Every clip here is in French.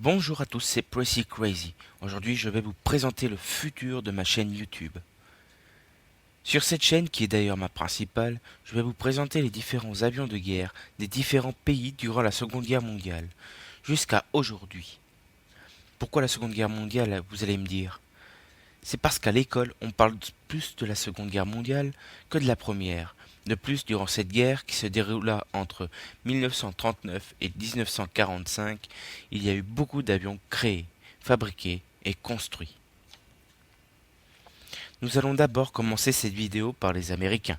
Bonjour à tous, c'est Pressy Crazy. Aujourd'hui, je vais vous présenter le futur de ma chaîne YouTube. Sur cette chaîne, qui est d'ailleurs ma principale, je vais vous présenter les différents avions de guerre des différents pays durant la Seconde Guerre mondiale, jusqu'à aujourd'hui. Pourquoi la Seconde Guerre mondiale, vous allez me dire? C'est parce qu'à l'école, on parle plus de la Seconde Guerre mondiale que de la Première. De plus, durant cette guerre qui se déroula entre 1939 et 1945, il y a eu beaucoup d'avions créés, fabriqués et construits. Nous allons d'abord commencer cette vidéo par les Américains,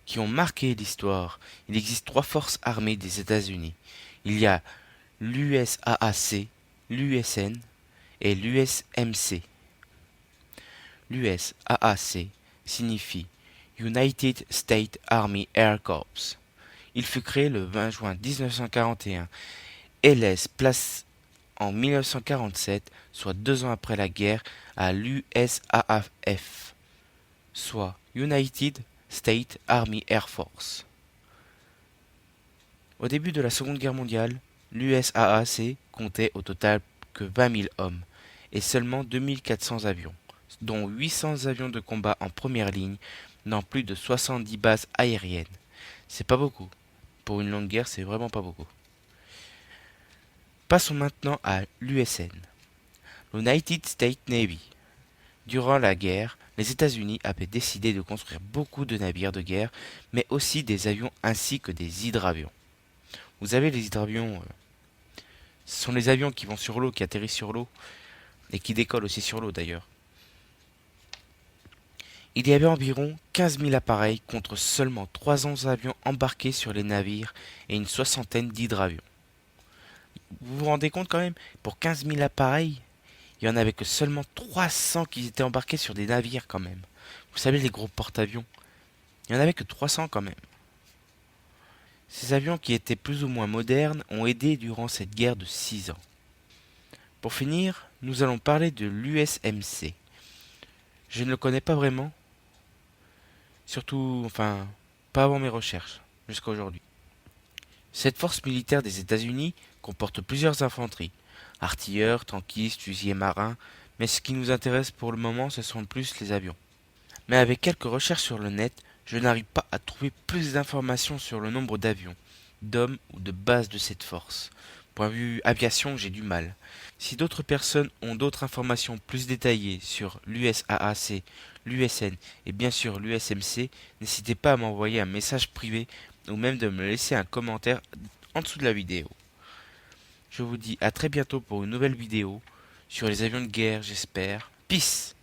qui ont marqué l'histoire. Il existe trois forces armées des États-Unis. Il y a l'USAAC, l'USN et l'USMC. L'USAAC signifie United States Army Air Corps. Il fut créé le 20 juin 1941 et laisse place en 1947, soit 2 ans après la guerre, à l'USAAF, soit United States Army Air Force. Au début de la Seconde Guerre mondiale, l'USAAC comptait au total que 20 000 hommes et seulement 2400 avions, dont 800 avions de combat en première ligne dans plus de 70 bases aériennes. C'est pas beaucoup. Pour une longue guerre, c'est vraiment pas beaucoup. Passons maintenant à l'USN, l'United States Navy. Durant la guerre, les États-Unis avaient décidé de construire beaucoup de navires de guerre, mais aussi des avions ainsi que des hydravions. Vous savez, les hydravions, ce sont les avions qui vont sur l'eau, qui atterrissent sur l'eau, et qui décollent aussi sur l'eau d'ailleurs. Il y avait environ 15 000 appareils contre seulement 300 avions embarqués sur les navires et une soixantaine d'hydravions. Vous vous rendez compte quand même, pour 15 000 appareils, il y en avait que seulement 300 qui étaient embarqués sur des navires quand même. Vous savez, les gros porte-avions, il n'y en avait que 300 quand même. Ces avions qui étaient plus ou moins modernes ont aidé durant cette guerre de 6 ans. Pour finir, nous allons parler de l'USMC. Je ne le connais pas vraiment, surtout, pas avant mes recherches, jusqu'à aujourd'hui. Cette force militaire des États-Unis comporte plusieurs infanteries, artilleurs, tankistes, fusiliers marins, mais ce qui nous intéresse pour le moment, ce sont plus les avions. Mais avec quelques recherches sur le net, je n'arrive pas à trouver plus d'informations sur le nombre d'avions, d'hommes ou de bases de cette force. Point de vue aviation, j'ai du mal. Si d'autres personnes ont d'autres informations plus détaillées sur l'USAAC, l'USN et bien sûr l'USMC, n'hésitez pas à m'envoyer un message privé ou même de me laisser un commentaire en dessous de la vidéo. Je vous dis à très bientôt pour une nouvelle vidéo sur les avions de guerre, j'espère. Peace!